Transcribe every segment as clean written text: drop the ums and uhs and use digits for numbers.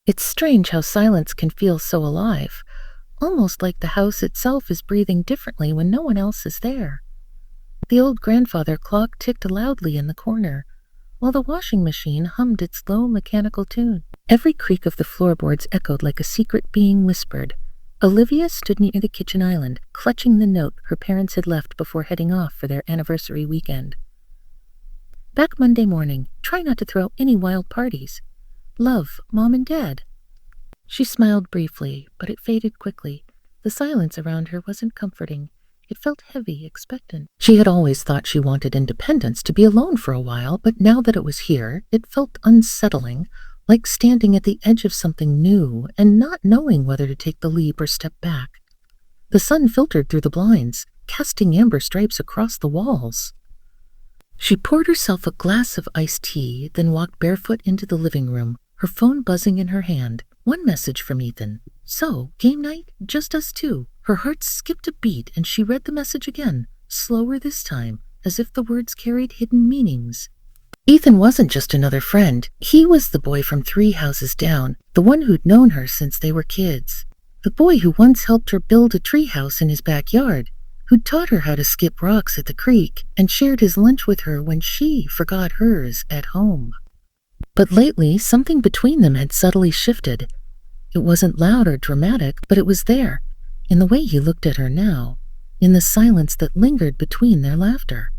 It's strange how silence can feel so alive, almost like the house itself is breathing differently when no one else is there. The old grandfather clock ticked loudly in the corner, while the washing machine hummed its low mechanical tune. Every creak of the floorboards echoed like a secret being whispered. Olivia stood near the kitchen island, clutching the note her parents had left before heading off for their anniversary weekend. Back Monday morning. Try not to throw any wild parties. Love, Mom and Dad. She smiled briefly, but it faded quickly. The silence around her wasn't comforting. It felt heavy, expectant. She had always thought she wanted independence, to be alone for a while, but now that it was here, it felt unsettling, like standing at the edge of something new and not knowing whether to take the leap or step back. The sun filtered through the blinds, casting amber stripes across the walls. She poured herself a glass of iced tea, then walked barefoot into the living room, her phone buzzing in her hand. One message from Ethan. So, game night? Just us two. Her heart skipped a beat and she read the message again, slower this time, as if the words carried hidden meanings. Ethan wasn't just another friend. He was the boy from 3 houses down, the one who'd known her since they were kids. The boy who once helped her build a treehouse in his backyard, who'd taught her how to skip rocks at the creek and shared his lunch with her when she forgot hers at home. But lately, something between them had subtly shifted. It wasn't loud or dramatic, but it was there, in the way he looked at her now, in the silence that lingered between their laughter.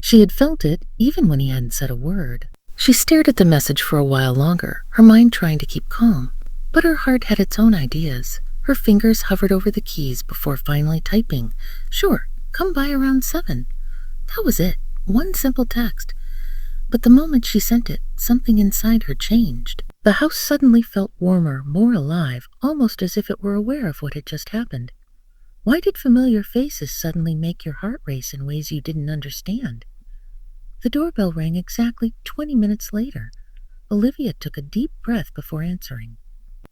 She had felt it, even when he hadn't said a word. She stared at the message for a while longer, her mind trying to keep calm. But her heart had its own ideas. Her fingers hovered over the keys before finally typing. Sure, come by around 7. That was it, one simple text. But the moment she sent it, something inside her changed. The house suddenly felt warmer, more alive, almost as if it were aware of what had just happened. Why did familiar faces suddenly make your heart race in ways you didn't understand? The doorbell rang exactly 20 minutes later. Olivia took a deep breath before answering.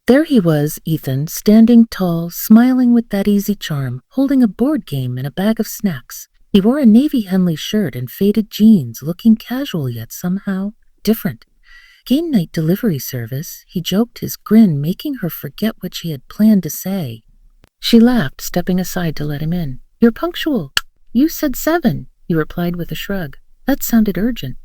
There he was, Ethan, standing tall, smiling with that easy charm, holding a board game and a bag of snacks. He wore a navy Henley shirt and faded jeans, looking casual yet somehow different. Game night delivery service, he joked, his grin making her forget what she had planned to say. She laughed, stepping aside to let him in. You're punctual. You said 7, he replied with a shrug. That sounded urgent.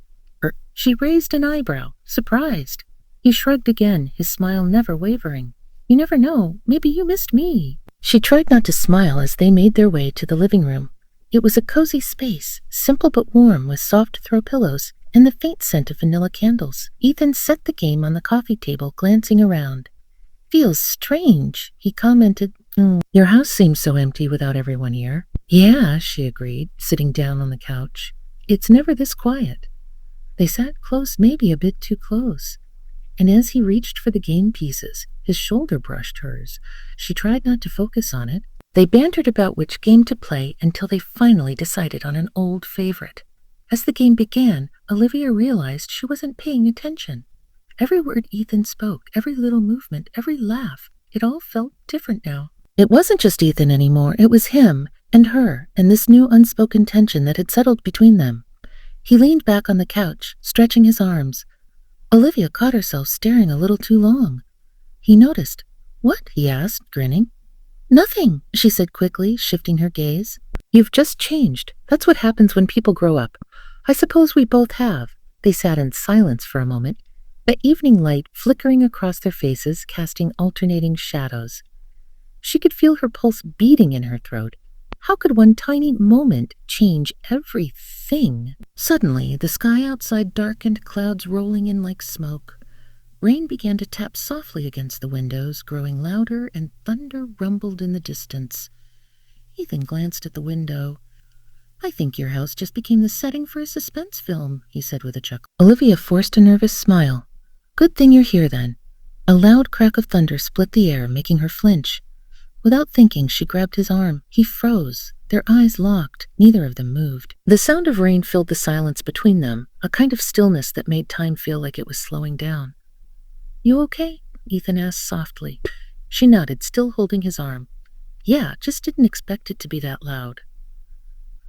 She raised an eyebrow, surprised. He shrugged again, his smile never wavering. You never know, maybe you missed me. She tried not to smile as they made their way to the living room. It was a cozy space, simple but warm, with soft throw pillows and the faint scent of vanilla candles. Ethan set the game on the coffee table, glancing around. Feels strange, he commented. Your house seems so empty without everyone here. Yeah, she agreed, sitting down on the couch. It's never this quiet. They sat close, maybe a bit too close. And as he reached for the game pieces, his shoulder brushed hers. She tried not to focus on it. They bantered about which game to play until they finally decided on an old favorite. As the game began, Olivia realized she wasn't paying attention. Every word Ethan spoke, every little movement, every laugh, it all felt different now. It wasn't just Ethan anymore, it was him and her and this new unspoken tension that had settled between them. He leaned back on the couch, stretching his arms. Olivia caught herself staring a little too long. He noticed. What? He asked, grinning. Nothing, she said quickly, shifting her gaze. You've just changed. That's what happens when people grow up. I suppose we both have. They sat in silence for a moment, the evening light flickering across their faces, casting alternating shadows. She could feel her pulse beating in her throat. How could one tiny moment change everything? Suddenly, the sky outside darkened, clouds rolling in like smoke. Rain began to tap softly against the windows, growing louder, and thunder rumbled in the distance. Ethan glanced at the window. I think your house just became the setting for a suspense film, he said with a chuckle. Olivia forced a nervous smile. Good thing you're here, then. A loud crack of thunder split the air, making her flinch. Without thinking, she grabbed his arm. He froze. Their eyes locked. Neither of them moved. The sound of rain filled the silence between them, a kind of stillness that made time feel like it was slowing down. You okay? Ethan asked softly. She nodded, still holding his arm. Yeah, just didn't expect it to be that loud.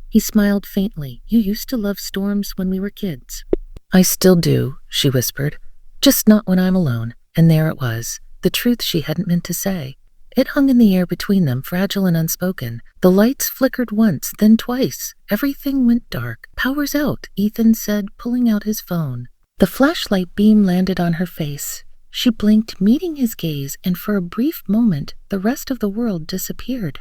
He smiled faintly. You used to love storms when we were kids. I still do, she whispered. Just not when I'm alone. And there it was. the truth she hadn't meant to say. It hung in the air between them, fragile and unspoken. The lights flickered once, then twice. Everything went dark. "Power's out," Ethan said, pulling out his phone. The flashlight beam landed on her face. She blinked, meeting his gaze, and for a brief moment, the rest of the world disappeared.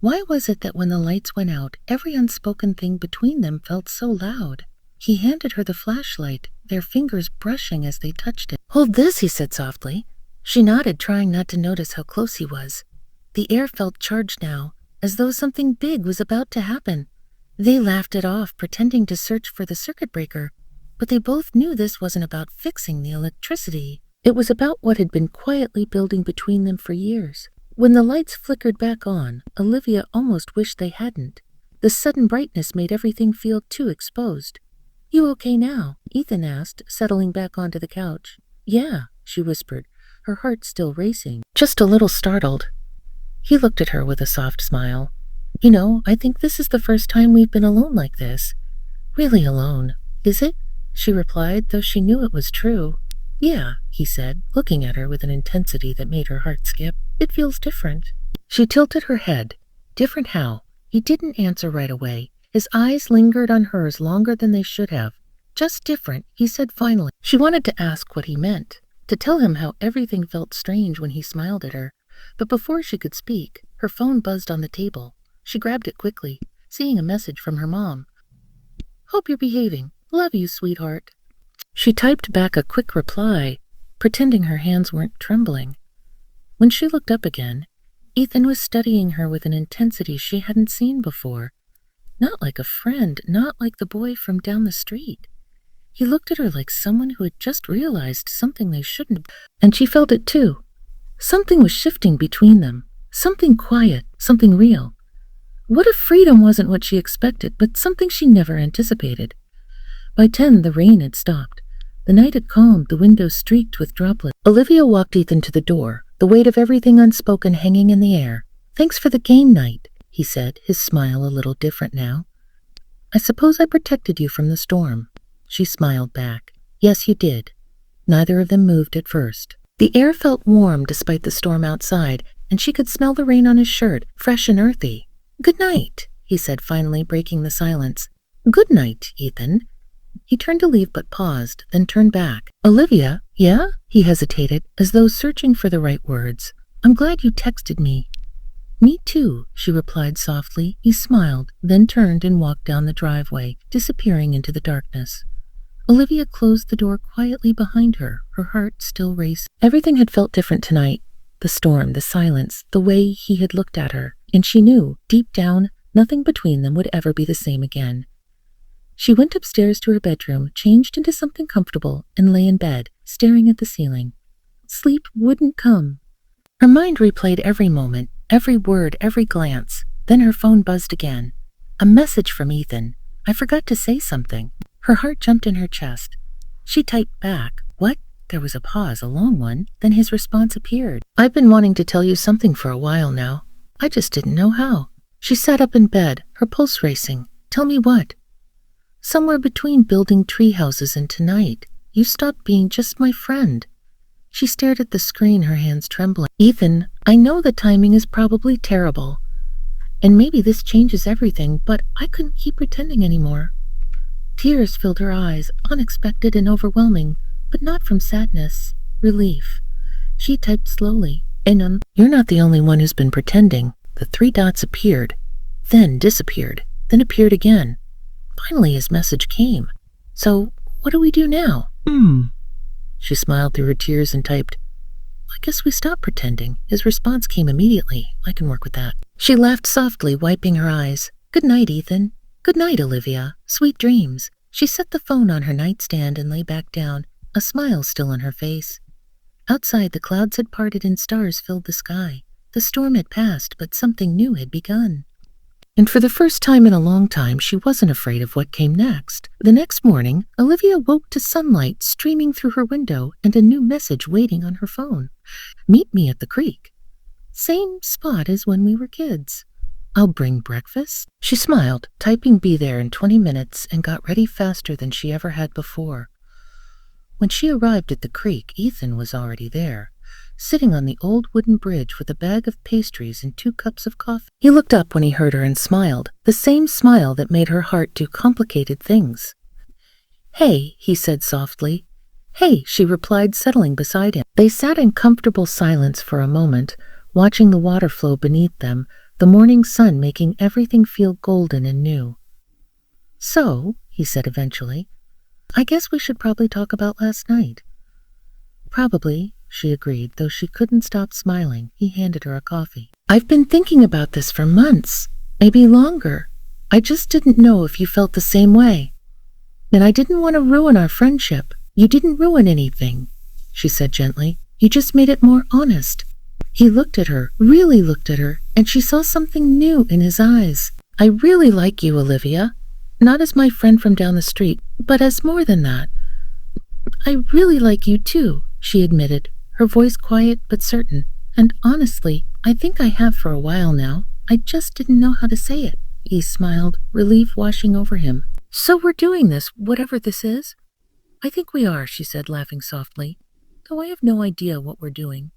Why was it that when the lights went out, every unspoken thing between them felt so loud? He handed her the flashlight, their fingers brushing as they touched it. "Hold this," he said softly. She nodded, trying not to notice how close he was. The air felt charged now, as though something big was about to happen. They laughed it off, pretending to search for the circuit breaker, but they both knew this wasn't about fixing the electricity. It was about what had been quietly building between them for years. When the lights flickered back on, Olivia almost wished they hadn't. The sudden brightness made everything feel too exposed. "You okay now?" Ethan asked, settling back onto the couch. "Yeah," she whispered, her heart still racing, just a little startled. He looked at her with a soft smile. "You know, I think this is the first time we've been alone like this." "Really alone, is it?" she replied, though she knew it was true. "Yeah," he said, looking at her with an intensity that made her heart skip. "It feels different." She tilted her head. Different how? He didn't answer right away. His eyes lingered on hers longer than they should have. "Just different," he said finally. She wanted to ask what he meant, to tell him how everything felt strange when he smiled at her. But before she could speak, her phone buzzed on the table. She grabbed it quickly, seeing a message from her mom. "Hope you're behaving. Love you, sweetheart." She typed back a quick reply, pretending her hands weren't trembling. When she looked up again, Ethan was studying her with an intensity she hadn't seen before. Not like a friend, not like the boy from down the street. He looked at her like someone who had just realized something they shouldn't, and she felt it too. Something was shifting between them, something quiet, something real. What if freedom wasn't what she expected, but something she never anticipated? By 10, the rain had stopped. The night had calmed, the windows streaked with droplets. Olivia walked Ethan to the door, the weight of everything unspoken hanging in the air. "Thanks for the game night," he said, his smile a little different now. "I suppose I protected you from the storm." She smiled back. "Yes, you did." Neither of them moved at first. The air felt warm despite the storm outside, and she could smell the rain on his shirt, fresh and earthy. "Good night," he said, finally breaking the silence. "Good night, Ethan." He turned to leave but paused, then turned back. "Olivia, yeah?" He hesitated, as though searching for the right words. "I'm glad you texted me." "Me too," she replied softly. He smiled, then turned and walked down the driveway, disappearing into the darkness. Olivia closed the door quietly behind her, her heart still racing. Everything had felt different tonight. The storm, the silence, the way he had looked at her. And she knew, deep down, nothing between them would ever be the same again. She went upstairs to her bedroom, changed into something comfortable, and lay in bed, staring at the ceiling. Sleep wouldn't come. Her mind replayed every moment, every word, every glance. Then her phone buzzed again. A message from Ethan. I forgot to say something. Her heart jumped in her chest. She typed back, "What?" There was a pause, a long one. Then his response appeared. "I've been wanting to tell you something for a while now. I just didn't know how." She sat up in bed, her pulse racing. "Tell me what?" "Somewhere between building tree houses and tonight, you stopped being just my friend." She stared at the screen, her hands trembling. "Ethan, I know the timing is probably terrible. And maybe this changes everything, but I couldn't keep pretending anymore." Tears filled her eyes, unexpected and overwhelming, but not from sadness, relief. She typed slowly, "And you're not the only one who's been pretending." The 3 dots appeared, then disappeared, then appeared again. Finally his message came. "So, what do we do now?" She smiled through her tears and typed, "I guess we stop pretending." His response came immediately. "I can work with that." She laughed softly, wiping her eyes. "Good night, Ethan." "Good night, Olivia. Sweet dreams." She set the phone on her nightstand and lay back down, a smile still on her face. Outside, the clouds had parted and stars filled the sky. The storm had passed, but something new had begun. And for the first time in a long time, she wasn't afraid of what came next. The next morning, Olivia woke to sunlight streaming through her window and a new message waiting on her phone. "Meet me at the creek." Same spot as when we were kids. "I'll bring breakfast." She smiled, typing "be there in 20 minutes" and got ready faster than she ever had before. When she arrived at the creek, Ethan was already there. sitting on the old wooden bridge with a bag of pastries and 2 cups of coffee. He looked up when he heard her and smiled, the same smile that made her heart do complicated things. "Hey," he said softly. "Hey," she replied, settling beside him. They sat in comfortable silence for a moment, watching the water flow beneath them, the morning sun making everything feel golden and new. "So," he said eventually, "I guess we should probably talk about last night." "Probably," she agreed, though she couldn't stop smiling. He handed her a coffee. "I've been thinking about this for months, maybe longer. I just didn't know if you felt the same way. And I didn't want to ruin our friendship." "You didn't ruin anything," she said gently. "You just made it more honest." He looked at her, really looked at her, and she saw something new in his eyes. "I really like you, Olivia. Not as my friend from down the street, but as more than that." "I really like you too," she admitted, her voice quiet but certain. "And honestly, I think I have for a while now. I just didn't know how to say it." He smiled, relief washing over him. "So we're doing this, whatever this is?" "I think we are," she said, laughing softly, "though I have no idea what we're doing."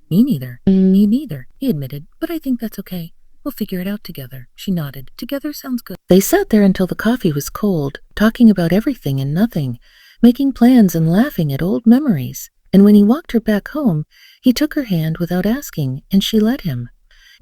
"Me neither." "Me neither," he admitted, "but I think that's okay. We'll figure it out together." She nodded. "Together sounds good." They sat there until the coffee was cold, talking about everything and nothing, making plans and laughing at old memories. And when he walked her back home, he took her hand without asking, and she let him.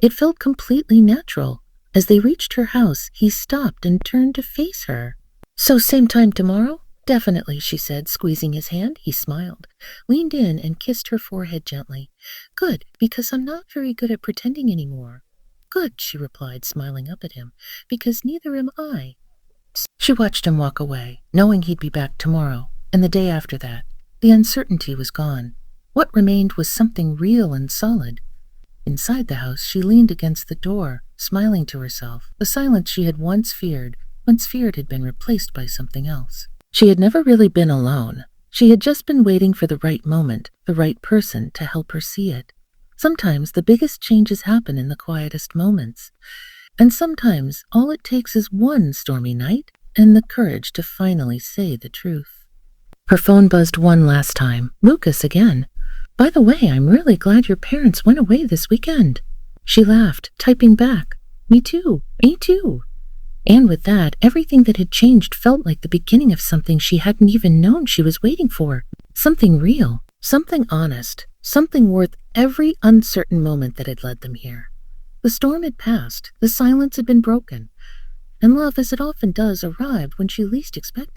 It felt completely natural. As they reached her house, he stopped and turned to face her. "So same time tomorrow?" "Definitely," she said, squeezing his hand. He smiled, leaned in, and kissed her forehead gently. "Good, because I'm not very good at pretending anymore." "Good," she replied, smiling up at him, "because neither am I." She watched him walk away, knowing he'd be back tomorrow, and the day after that. The uncertainty was gone. What remained was something real and solid. Inside the house, she leaned against the door, smiling to herself. The silence she had once feared had been replaced by something else. She had never really been alone. She had just been waiting for the right moment, the right person to help her see it. Sometimes the biggest changes happen in the quietest moments. And sometimes all it takes is one stormy night and the courage to finally say the truth. Her phone buzzed one last time. Lucas again. "By the way, I'm really glad your parents went away this weekend." She laughed, typing back, "Me too, me too." And with that, everything that had changed felt like the beginning of something she hadn't even known she was waiting for. Something real, something honest, something worth every uncertain moment that had led them here. The storm had passed, the silence had been broken, and love, as it often does, arrived when she least expected.